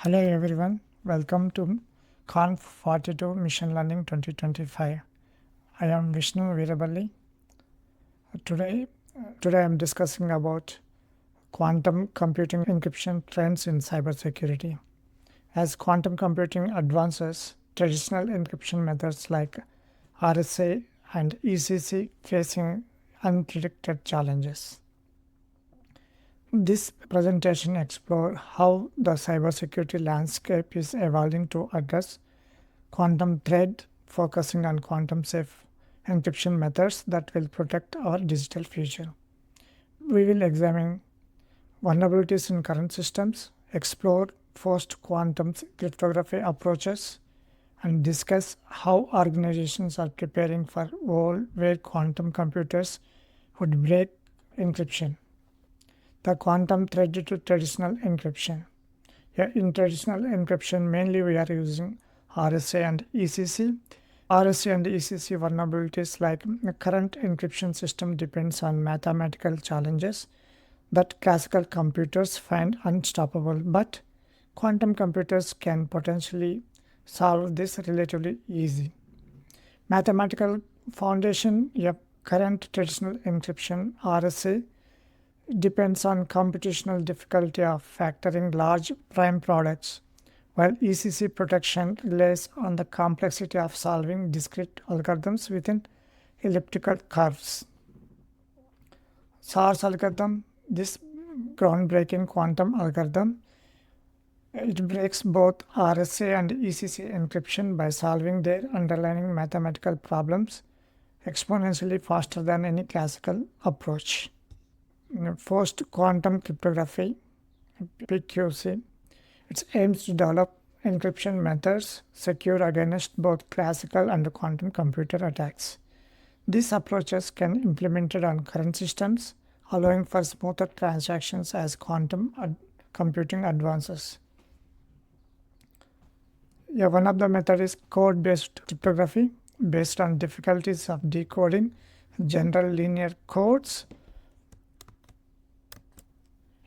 Hello everyone, welcome to Conf42 Machine Learning 2025. I am Veeraballi. Today, today I am discussing about quantum computing encryption trends in cybersecurity. As quantum computing advances, traditional encryption methods like RSA and ECC facing unpredicted challenges. This presentation explores how the cybersecurity landscape is evolving to address quantum threat, focusing on quantum safe encryption methods that will protect our digital future. We will examine vulnerabilities in current systems, explore post-quantum cryptography approaches, and discuss how organizations are preparing for a world where quantum computers would break encryption. The quantum threat to traditional encryption. In traditional encryption, mainly we are using RSA and ECC. RSA and ECC vulnerabilities like the current encryption system depends on mathematical challenges that classical computers find unstoppable, but quantum computers can potentially solve this relatively easy. Mathematical foundation, current traditional encryption RSA depends on computational difficulty of factoring large prime products, while ECC protection relies on the complexity of solving discrete algorithms within elliptical curves. SARS algorithm, this groundbreaking quantum algorithm, it breaks both RSA and ECC encryption by solving their underlying mathematical problems exponentially faster than any classical approach. Post-quantum cryptography, PQC, it aims to develop encryption methods secure against both classical and quantum computer attacks. These approaches can be implemented on current systems, allowing for smoother transactions as quantum computing advances. One of the methods is code-based cryptography, based on difficulties of decoding general linear codes.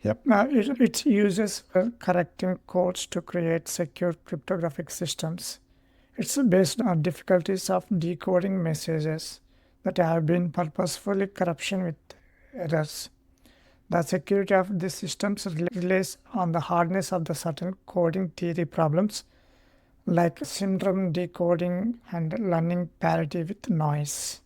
It uses correcting codes to create secure cryptographic systems. It's based on difficulties of decoding messages that have been purposefully corruption with errors. The security of these systems relies on the hardness of the certain coding theory problems like syndrome decoding and learning parity with noise.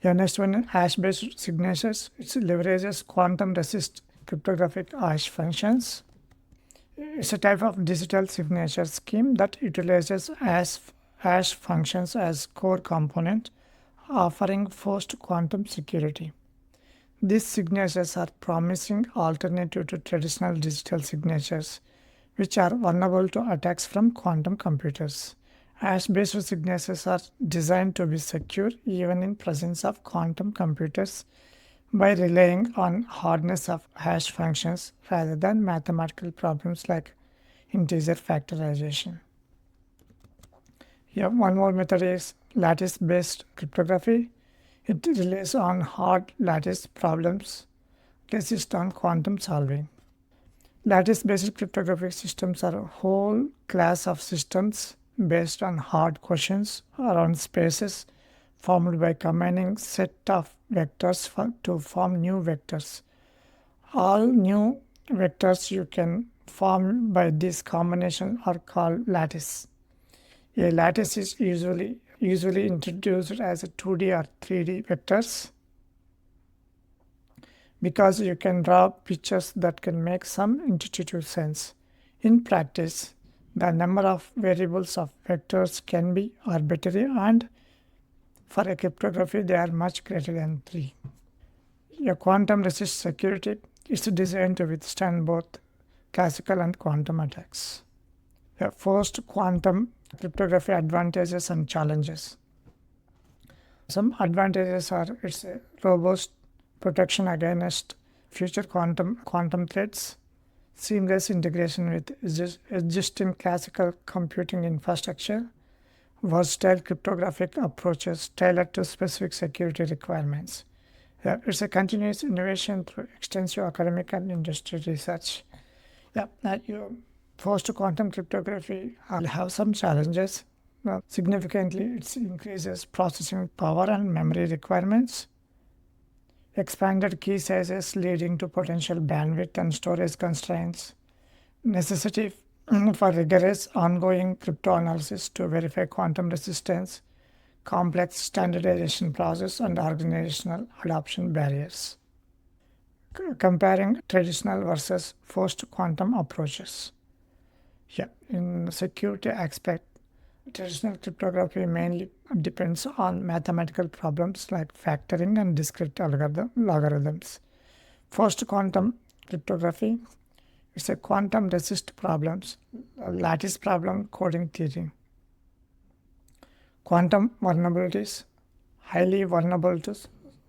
Next one, hash-based signatures. It leverages quantum resist cryptographic hash functions. It's a type of digital signature scheme that utilizes hash functions as core component, offering post-quantum security. These signatures are promising alternative to traditional digital signatures, which are vulnerable to attacks from quantum computers. Hash-based signatures are designed to be secure even in presence of quantum computers by relying on hardness of hash functions rather than mathematical problems like integer factorization. One more method is lattice-based cryptography. It relies on hard lattice problems based on quantum solving. Lattice-based cryptographic systems are a whole class of systems based on hard questions around spaces formed by combining set of vectors to form new vectors. All new vectors you can form by this combination are called lattice. A lattice is usually introduced as a 2D or 3D vectors because you can draw pictures that can make some intuitive sense. In practice, the number of variables of vectors can be arbitrary, and for a cryptography, they are much greater than 3. Quantum resist security is designed to withstand both classical and quantum attacks. Post-quantum cryptography advantages and challenges. Some advantages are it's a robust protection against future quantum threats, seamless integration with existing classical computing infrastructure, versatile cryptographic approaches tailored to specific security requirements. It's a continuous innovation through extensive academic and industry research. Post-quantum cryptography will have some challenges. Significantly, it increases processing power and memory requirements, expanded key sizes leading to potential bandwidth and storage constraints, necessity for rigorous ongoing cryptanalysis to verify quantum resistance, complex standardization process, and organizational adoption barriers. Comparing traditional versus post-quantum approaches. Yeah, in security aspect, traditional cryptography mainly depends on mathematical problems like factoring and discrete logarithms. Post-quantum cryptography is a quantum resist problems, a lattice problem coding theory. Quantum vulnerabilities, highly vulnerable to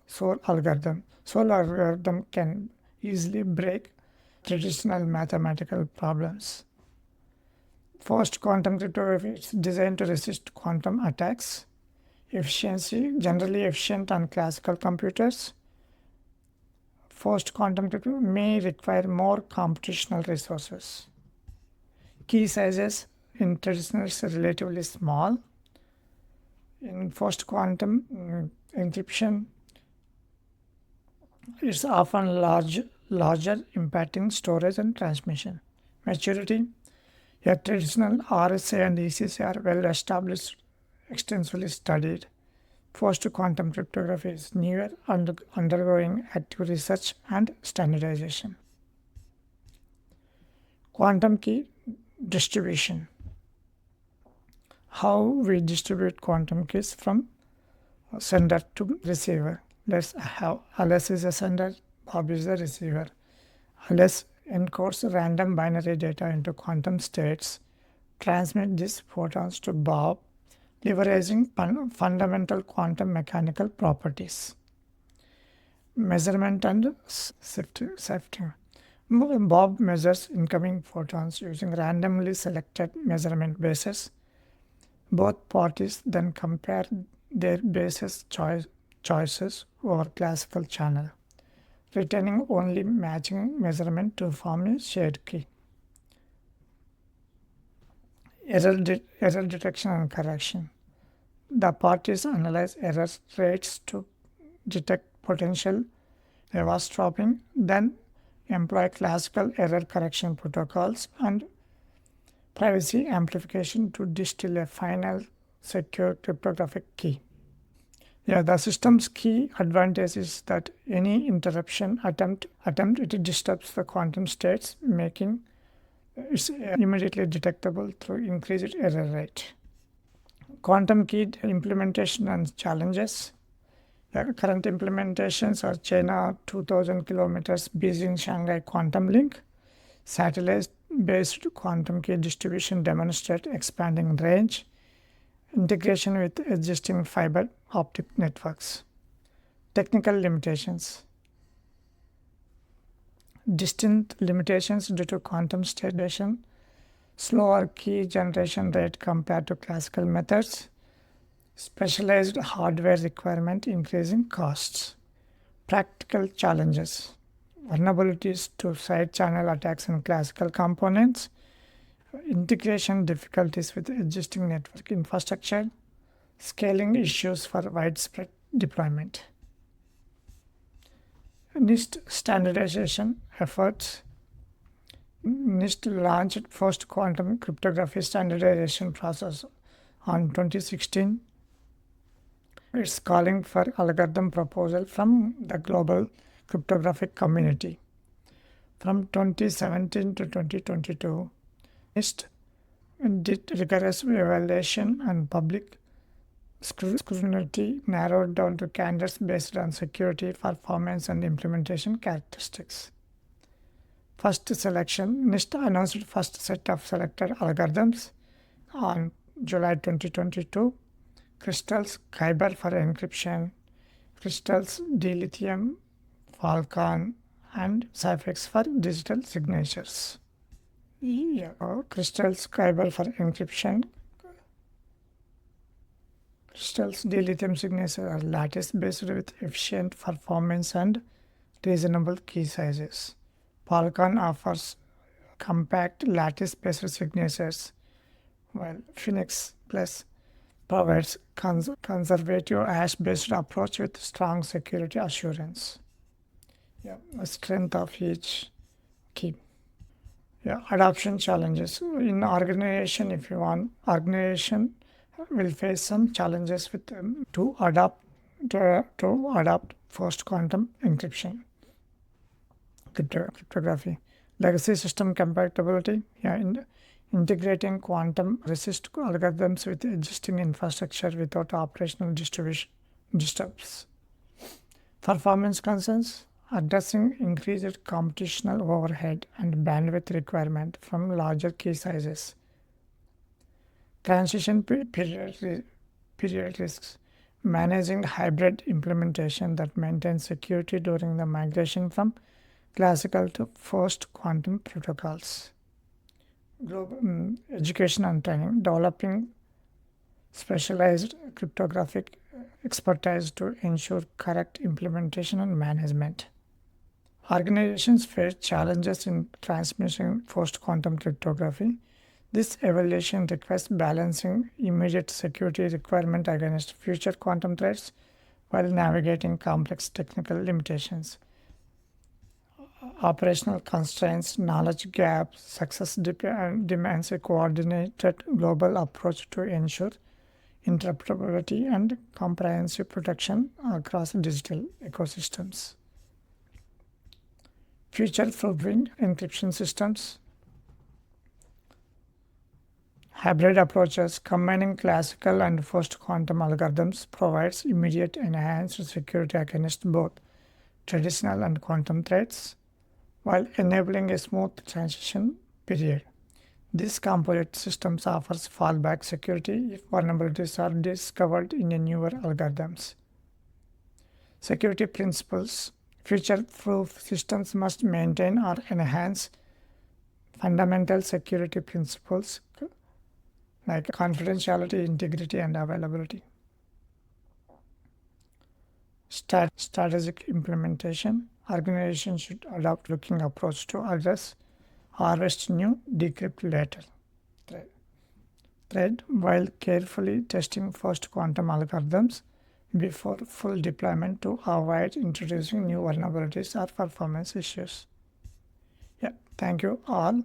Soul algorithm. Soul algorithm can easily break traditional mathematical problems. Post quantum cryptography is designed to resist quantum attacks. Efficiency, generally efficient on classical computers. Post quantum cryptography may require more computational resources. Key sizes in traditional is relatively small. In post quantum encryption, it's often larger, impacting storage and transmission. Maturity. A traditional RSA and ECC are well established, extensively studied. Post-quantum cryptography is newer, undergoing active research and standardization. Quantum key distribution. How we distribute quantum keys from sender to receiver. Let's have Alice is a sender, Bob is the receiver. Alice encodes random binary data into quantum states, transmit these photons to Bob, leveraging fundamental quantum mechanical properties. Measurement and sifting. Bob measures incoming photons using randomly selected measurement bases. Both parties then compare their basis choices over classical channel, retaining only matching measurement to form a shared key. Error detection and correction. The parties analyze error rates to detect potential eavesdropping, then employ classical error correction protocols and privacy amplification to distill a final secure cryptographic key. Yeah, the system's key advantage is that any interruption attempt it disturbs the quantum states, making it immediately detectable through increased error rate. Quantum key implementation and challenges. The current implementations are China 2000 kilometers Beijing Shanghai quantum link. Satellite-based quantum key distribution demonstrate expanding range, integration with existing fiber optic networks. Technical limitations. Distinct limitations due to quantum station, slower key generation rate compared to classical methods, specialized hardware requirement increasing costs. Practical challenges. Vulnerabilities to side channel attacks in classical components, integration difficulties with existing network infrastructure, scaling issues for widespread deployment. NIST standardization efforts. NIST launched first quantum cryptography standardization process on 2016. It's calling for algorithm proposal from the global cryptographic community. From 2017 to 2022, NIST did rigorous evaluation and public scrutiny narrowed down to candidates based on security, performance, and implementation characteristics. First selection. NIST announced first set of selected algorithms on July 2022. Crystals Kyber for encryption, Crystals dilithium, Falcon, and Cyphex for digital signatures. Yeah. Crystals Kyber for encryption, Crystals dilithium signatures are lattice based with efficient performance and reasonable key sizes. Falcon offers compact lattice-based signatures, while Phoenix Plus provides conservative hash-based approach with strong security assurance. Yeah, the strength of each key. Yeah, adoption challenges in organization. If you want, organization will face some challenges with to adopt first quantum encryption, cryptography, legacy system compatibility. Yeah, integrating quantum resist algorithms with existing infrastructure without operational distribution disturbs. Performance concerns, addressing increased computational overhead and bandwidth requirement from larger key sizes. Transition period risks, managing hybrid implementation that maintains security during the migration from classical to first quantum protocols. Education and training, developing specialized cryptographic expertise to ensure correct implementation and management. Organizations face challenges in transmitting post-quantum cryptography. This evaluation requires balancing immediate security requirement against future quantum threats while navigating complex technical limitations. Operational constraints, knowledge gaps, success demands a coordinated global approach to ensure interoperability and comprehensive protection across digital ecosystems. Future-proofing encryption systems. Hybrid approaches combining classical and post-quantum algorithms provides immediate enhanced security against both traditional and quantum threats, while enabling a smooth transition period. This composite systems offers fallback security if vulnerabilities are discovered in a newer algorithms. Security principles. Future-proof systems must maintain or enhance fundamental security principles like confidentiality, integrity, and availability. Strategic implementation. Organizations should adopt looking approach to address harvest new, decrypt later thread while carefully testing first quantum algorithms before full deployment to avoid introducing new vulnerabilities or performance issues. Yeah, thank you all.